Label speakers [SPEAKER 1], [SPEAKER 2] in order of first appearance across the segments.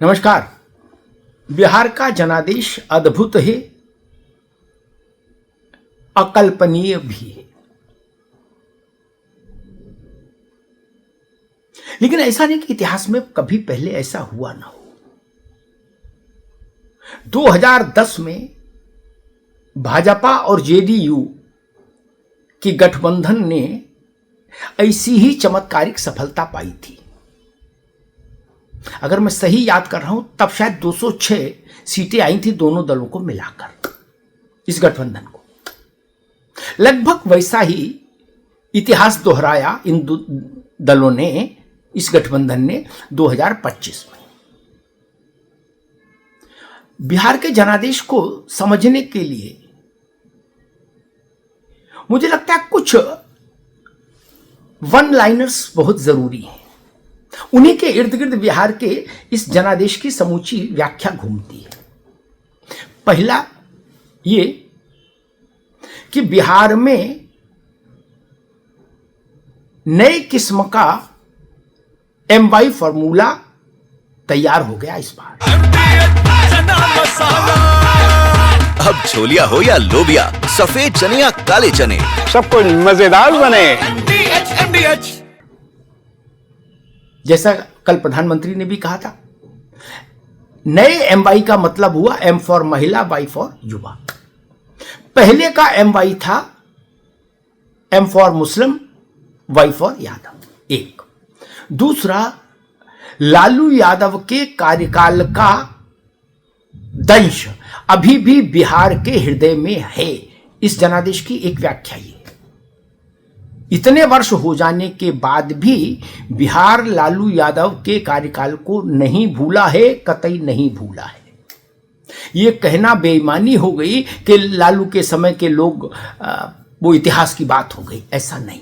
[SPEAKER 1] नमस्कार। बिहार का जनादेश अद्भुत है, अकल्पनीय भी है, लेकिन ऐसा नहीं कि इतिहास में कभी पहले ऐसा हुआ ना हो। 2010 में भाजपा और जेडीयू की गठबंधन ने ऐसी ही चमत्कारिक सफलता पाई थी। अगर मैं सही याद कर रहा हूं तब शायद 206 सीटें आई थी दोनों दलों को मिलाकर इस गठबंधन को। लगभग वैसा ही इतिहास दोहराया इन दलों ने, इस गठबंधन ने 2025 में। बिहार के जनादेश को समझने के लिए मुझे लगता है कुछ वन लाइनर्स बहुत जरूरी हैं। उन्हीं के इर्द गिर्द बिहार के इस जनादेश की समूची व्याख्या घूमती है। पहला ये कि बिहार में नए किस्म का MY फॉर्मूला तैयार हो गया इस बार।
[SPEAKER 2] अब छोलिया हो या लोबिया, सफेद चने या काले चने,
[SPEAKER 3] सब कुछ मजेदार बने।
[SPEAKER 1] जैसा कल प्रधानमंत्री ने भी कहा था, नए MY का मतलब हुआ M फॉर महिला, Y फॉर युवा। पहले का MY था M for Muslim, Y for Yadav. एक दूसरा, लालू यादव के कार्यकाल का दंश अभी भी बिहार के हृदय में है। इस जनादेश की एक व्याख्या ये, इतने वर्ष हो जाने के बाद भी बिहार लालू यादव के कार्यकाल को नहीं भूला है, कतई नहीं भूला है। ये कहना बेईमानी हो गई कि लालू के समय के लोग वो इतिहास की बात हो गई, ऐसा नहीं।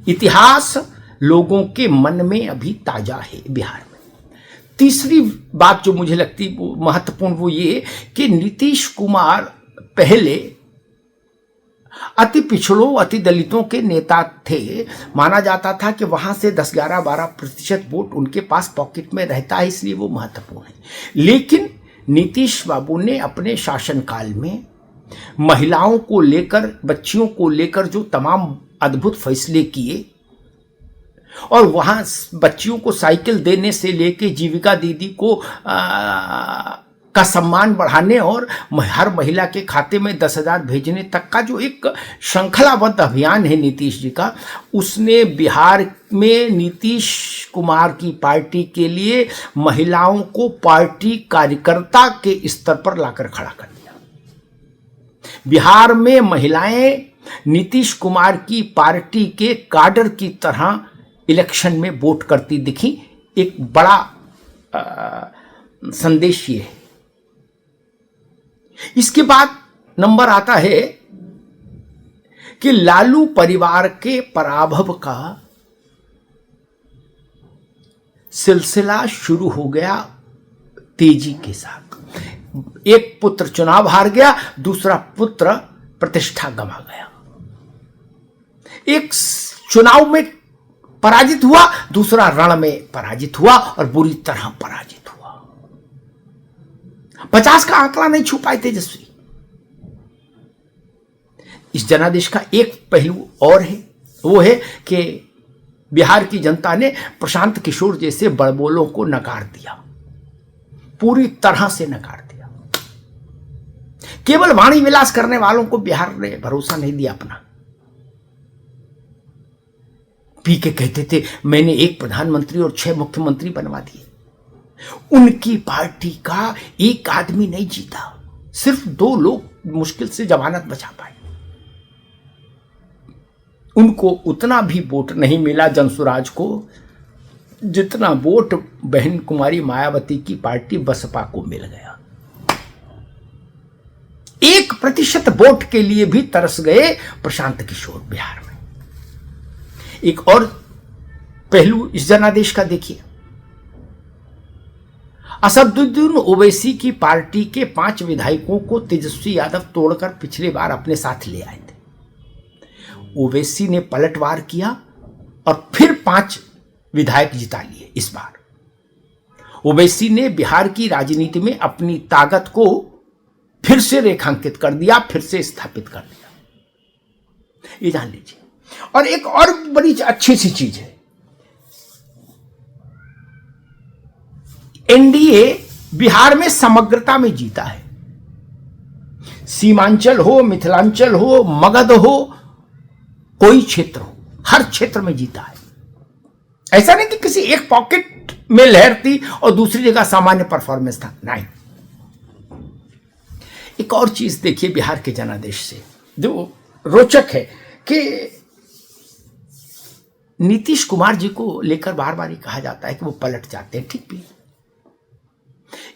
[SPEAKER 1] इतिहास लोगों के मन में अभी ताजा है बिहार में। तीसरी बात जो मुझे लगती महत्वपूर्ण वो ये कि नीतीश कुमार पहले अति पिछड़ों, अति दलितों के नेता थे। माना जाता था कि वहां से 10, 11, 12% वोट उनके पास पॉकेट में रहता है, इसलिए वो महत्वपूर्ण है। लेकिन नीतीश बाबू ने अपने शासनकाल में महिलाओं को लेकर, बच्चियों को लेकर जो तमाम अद्भुत फैसले किए, और वहां बच्चियों को साइकिल देने से लेके जीविका दीदी को का सम्मान बढ़ाने और हर महिला के खाते में 10,000 भेजने तक का जो एक श्रृंखलाबद्ध अभियान है नीतीश जी का, उसने बिहार में नीतीश कुमार की पार्टी के लिए महिलाओं को पार्टी कार्यकर्ता के स्तर पर लाकर खड़ा कर दिया। बिहार में महिलाएं नीतीश कुमार की पार्टी के काडर की तरह इलेक्शन में वोट करती दिखी। एक बड़ा संदेश ये है। इसके बाद नंबर आता है कि लालू परिवार के पराभव का सिलसिला शुरू हो गया तेजी के साथ। एक पुत्र चुनाव हार गया, दूसरा पुत्र प्रतिष्ठा गंवा गया। एक चुनाव में पराजित हुआ, दूसरा रण में पराजित हुआ और बुरी तरह पराजित हुआ। 50 का आंकड़ा नहीं छू पाए तेजस्वी। इस जनादेश का एक पहलू और है, वो है कि बिहार की जनता ने प्रशांत किशोर जैसे बड़बोलों को नकार दिया, पूरी तरह से नकार दिया। केवल वाणी विलास करने वालों को बिहार ने भरोसा नहीं दिया अपना। पी के कहते थे मैंने 1 प्रधानमंत्री और 6 मुख्यमंत्री बनवा दिए। उनकी पार्टी का एक आदमी नहीं जीता, सिर्फ 2 लोग मुश्किल से जमानत बचा पाए। उनको उतना भी वोट नहीं मिला जनसुराज को जितना वोट बहन कुमारी मायावती की पार्टी बसपा को मिल गया। 1% वोट के लिए भी तरस गए प्रशांत किशोर बिहार में। एक और पहलू इस जनादेश का देखिए, असदुद्दीन ओवैसी की पार्टी के 5 विधायकों को तेजस्वी यादव तोड़कर पिछली बार अपने साथ ले आए थे। ओवैसी ने पलटवार किया और फिर 5 विधायक जिता लिए इस बार। ओवैसी ने बिहार की राजनीति में अपनी ताकत को फिर से रेखांकित कर दिया, फिर से स्थापित कर दिया, ये जान लीजिए। और एक और बड़ी अच्छी सी चीज है, एनडीए बिहार में समग्रता में जीता है। सीमांचल हो, मिथिलांचल हो, मगध हो, कोई क्षेत्र हो, हर क्षेत्र में जीता है। ऐसा नहीं कि किसी एक पॉकेट में लहर थी और दूसरी जगह सामान्य परफॉर्मेंस था, नहीं। एक और चीज देखिए बिहार के जनादेश से जो रोचक है कि नीतीश कुमार जी को लेकर बार बार ये कहा जाता है कि वो पलट जाते हैं, ठीक भी।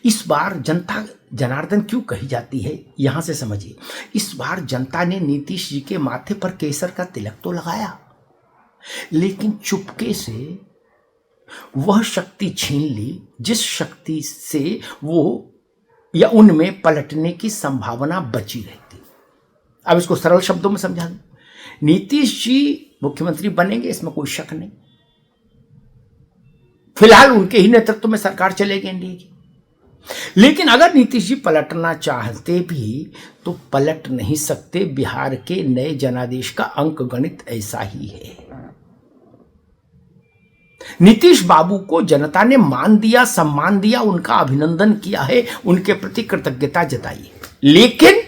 [SPEAKER 1] इस बार जनता जनार्दन क्यों कही जाती है, यहां से समझिए। इस बार जनता ने नीतीश जी के माथे पर केसर का तिलक तो लगाया, लेकिन चुपके से वह शक्ति छीन ली जिस शक्ति से वो या उनमें पलटने की संभावना बची रहती। अब इसको सरल शब्दों में समझा दूं, नीतीश जी मुख्यमंत्री बनेंगे, इसमें कोई शक नहीं। फिलहाल उनके ही नेतृत्व में सरकार चलेगी एनडीए की। लेकिन अगर नीतीश जी पलटना चाहते भी तो पलट नहीं सकते। बिहार के नए जनादेश का अंक गणित ऐसा ही है। नीतीश बाबू को जनता ने मान दिया, सम्मान दिया, उनका अभिनंदन किया है, उनके प्रति कृतज्ञता जताई है। लेकिन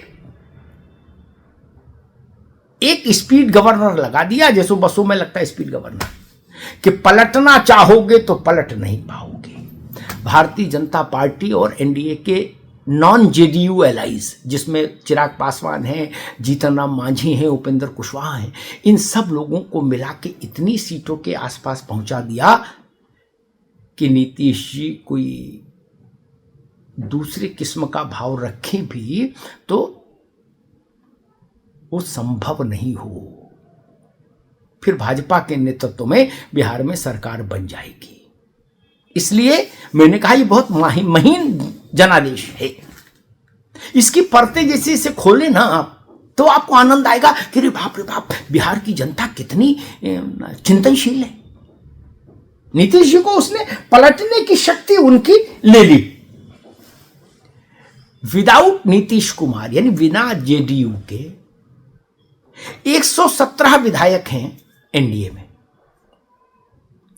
[SPEAKER 1] एक स्पीड गवर्नर लगा दिया, जैसे बसों में लगता है स्पीड गवर्नर, कि पलटना चाहोगे तो पलट नहीं पाओगे। भारतीय जनता पार्टी और एनडीए के नॉन जेडीयू एलाइज, जिसमें चिराग पासवान हैं, जीतन राम मांझी हैं, उपेंद्र कुशवाहा हैं, इन सब लोगों को मिला के इतनी सीटों के आसपास पहुंचा दिया कि नीतीश जी कोई दूसरी किस्म का भाव रखें भी तो वो संभव नहीं हो। फिर भाजपा के नेतृत्व में बिहार में सरकार बन जाएगी। इसलिए मैंने कहा ये बहुत महीन जनादेश है। इसकी परतें जैसे इसे खोले ना आप तो आपको आनंद आएगा कि रे बाप बिहार की जनता कितनी चिंतनशील है। नीतीश जी को उसने पलटने की शक्ति उनकी ले ली। विदाउट नीतीश कुमार यानी बिना जेडीयू के 117 विधायक हैं एनडीए में।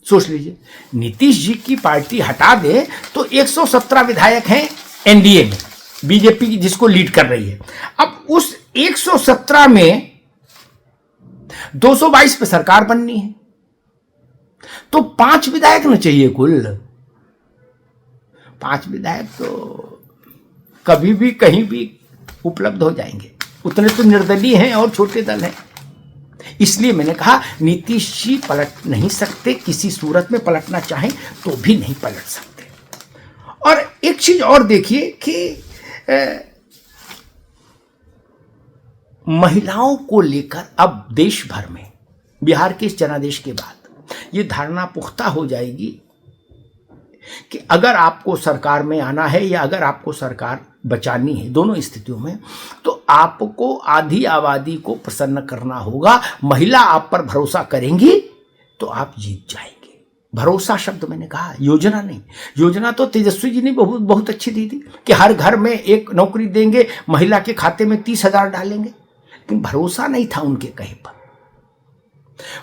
[SPEAKER 1] सोच लीजिए, नीतीश जी की पार्टी हटा दे तो 117 विधायक हैं एनडीए में, बीजेपी जिसको लीड कर रही है। अब उस 117 में 222 पे सरकार बननी है तो 5 विधायक न चाहिए कुल। 5 विधायक तो कभी भी कहीं भी उपलब्ध हो जाएंगे, उतने तो निर्दलीय हैं और छोटे दल हैं। इसलिए मैंने कहा नीतीश जी पलट नहीं सकते, किसी सूरत में पलटना चाहें तो भी नहीं पलट सकते। और एक चीज और देखिए कि महिलाओं को लेकर अब देश भर में बिहार के इस जनादेश के बाद ये धारणा पुख्ता हो जाएगी कि अगर आपको सरकार में आना है या अगर आपको सरकार बचानी है, दोनों स्थितियों में, तो आपको आधी आबादी को प्रसन्न करना होगा। महिला आप पर भरोसा करेंगी तो आप जीत जाएंगे। भरोसा शब्द मैंने कहा, योजना नहीं। योजना तो तेजस्वी जी ने बहुत अच्छी दी थी कि हर घर में एक नौकरी देंगे, महिला के खाते में 30,000 डालेंगे, लेकिन भरोसा नहीं था उनके कहे पर।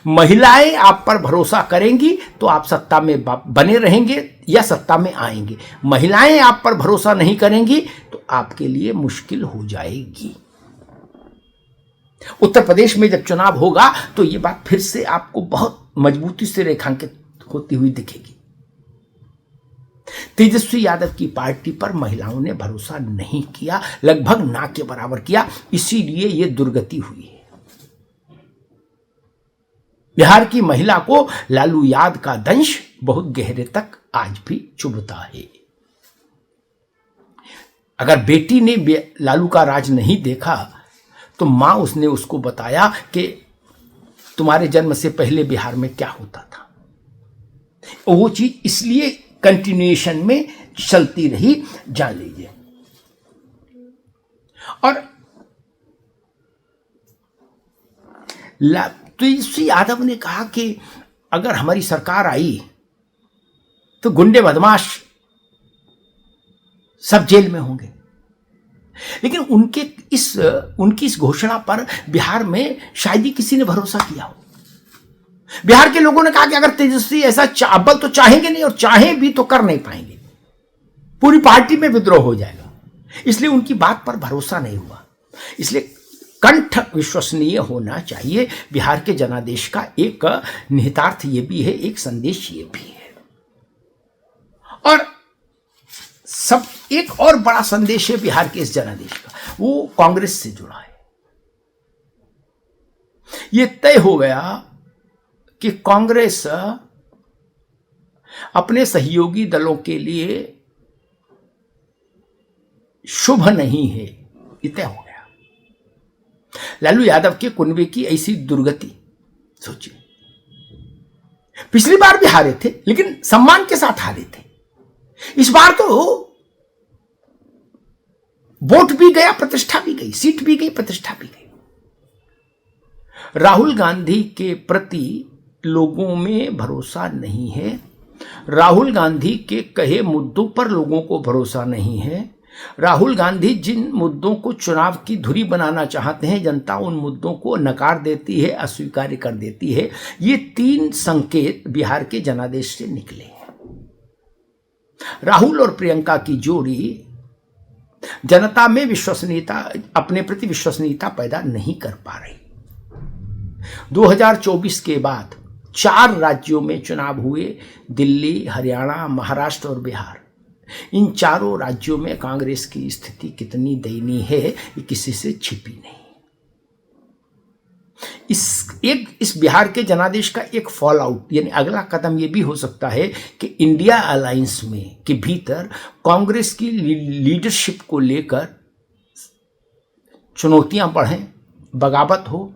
[SPEAKER 1] महिलाएं आप पर भरोसा करेंगी तो आप सत्ता में बने रहेंगे या सत्ता में आएंगे। महिलाएं आप पर भरोसा नहीं करेंगी तो आपके लिए मुश्किल हो जाएगी। उत्तर प्रदेश में जब चुनाव होगा तो यह बात फिर से आपको बहुत मजबूती से रेखांकित होती हुई दिखेगी। तेजस्वी यादव की पार्टी पर महिलाओं ने भरोसा नहीं किया, लगभग ना के बराबर किया, इसीलिए यह दुर्गति हुई है। बिहार की महिला को लालू याद का दंश बहुत गहरे तक आज भी चुभता है। अगर बेटी ने लालू का राज नहीं देखा तो मां उसने उसको बताया कि तुम्हारे जन्म से पहले बिहार में क्या होता था। वो चीज इसलिए कंटिन्यूएशन में चलती रही, जान लीजिए। और तेजस्वी यादव ने कहा कि अगर हमारी सरकार आई तो गुंडे बदमाश सब जेल में होंगे। लेकिन उनकी इस घोषणा पर बिहार में शायद ही किसी ने भरोसा किया हो। बिहार के लोगों ने कहा कि अगर तेजस्वी ऐसा अव्वल तो चाहेंगे नहीं, और चाहें भी तो कर नहीं पाएंगे, पूरी पार्टी में विद्रोह हो जाएगा। इसलिए उनकी बात पर भरोसा नहीं हुआ। इसलिए कंठ विश्वसनीय होना चाहिए। बिहार के जनादेश का एक निहितार्थ ये भी है, एक संदेश ये भी है। और सब एक और बड़ा संदेश है बिहार के इस जनादेश का, वो कांग्रेस से जुड़ा है। ये तय हो गया कि कांग्रेस अपने सहयोगी दलों के लिए शुभ नहीं है, ये तय हो गया। लालू यादव के कुनबे की ऐसी दुर्गति सोचिए। पिछली बार भी हारे थे, लेकिन सम्मान के साथ हारे थे। इस बार तो वोट भी गया, प्रतिष्ठा भी गई, सीट भी गई, प्रतिष्ठा भी गई। राहुल गांधी के प्रति लोगों में भरोसा नहीं है। राहुल गांधी के कहे मुद्दों पर लोगों को भरोसा नहीं है। राहुल गांधी जिन मुद्दों को चुनाव की धुरी बनाना चाहते हैं, जनता उन मुद्दों को नकार देती है, अस्वीकार कर देती है। ये 3 संकेत बिहार के जनादेश से निकले हैं। राहुल और प्रियंका की जोड़ी जनता में विश्वसनीयता, अपने प्रति विश्वसनीयता पैदा नहीं कर पा रही। 2024 के बाद 4 राज्यों में चुनाव हुए, दिल्ली, हरियाणा, महाराष्ट्र और बिहार। इन चारों राज्यों में कांग्रेस की स्थिति कितनी दयनीय है, ये किसी से छिपी नहीं। इस बिहार के जनादेश का एक फॉल आउट, यानी अगला कदम ये भी हो सकता है कि इंडिया अलायंस में के भीतर कांग्रेस की लीडरशिप को लेकर चुनौतियां बढ़ें, बगावत हो,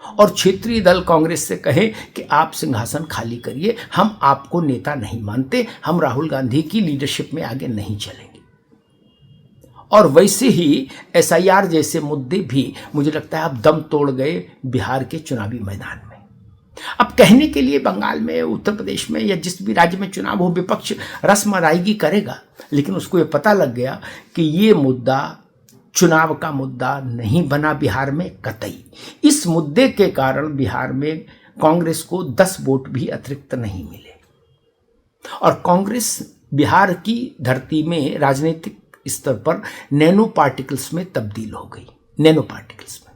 [SPEAKER 1] और क्षेत्रीय दल कांग्रेस से कहे कि आप सिंहासन खाली करिए, हम आपको नेता नहीं मानते, हम राहुल गांधी की लीडरशिप में आगे नहीं चलेंगे। और वैसे ही SIR जैसे मुद्दे भी मुझे लगता है अब दम तोड़ गए बिहार के चुनावी मैदान में। अब कहने के लिए बंगाल में, उत्तर प्रदेश में या जिस भी राज्य में चुनाव हो, विपक्ष रस्म अदायगी करेगा, लेकिन उसको ये पता लग गया कि ये मुद्दा चुनाव का मुद्दा नहीं बना बिहार में कतई। इस मुद्दे के कारण बिहार में कांग्रेस को 10 वोट भी अतिरिक्त नहीं मिले, और कांग्रेस बिहार की धरती में राजनीतिक स्तर पर नैनो पार्टिकल्स में तब्दील हो गई, नैनो पार्टिकल्स में।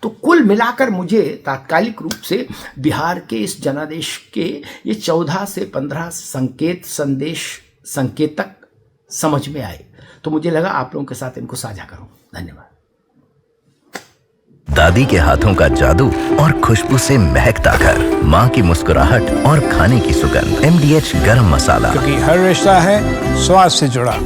[SPEAKER 1] तो कुल मिलाकर मुझे तात्कालिक रूप से बिहार के इस जनादेश के ये 14 से 15 संकेतक समझ में आए, तो मुझे लगा आप लोगों के साथ इनको साझा करूं। धन्यवाद।
[SPEAKER 2] दादी के हाथों का जादू और खुशबू से महकता घर, माँ की मुस्कुराहट और खाने की सुगंध, MDH गरम मसाला,
[SPEAKER 3] क्योंकि हर रिश्ता है स्वाद से जुड़ा।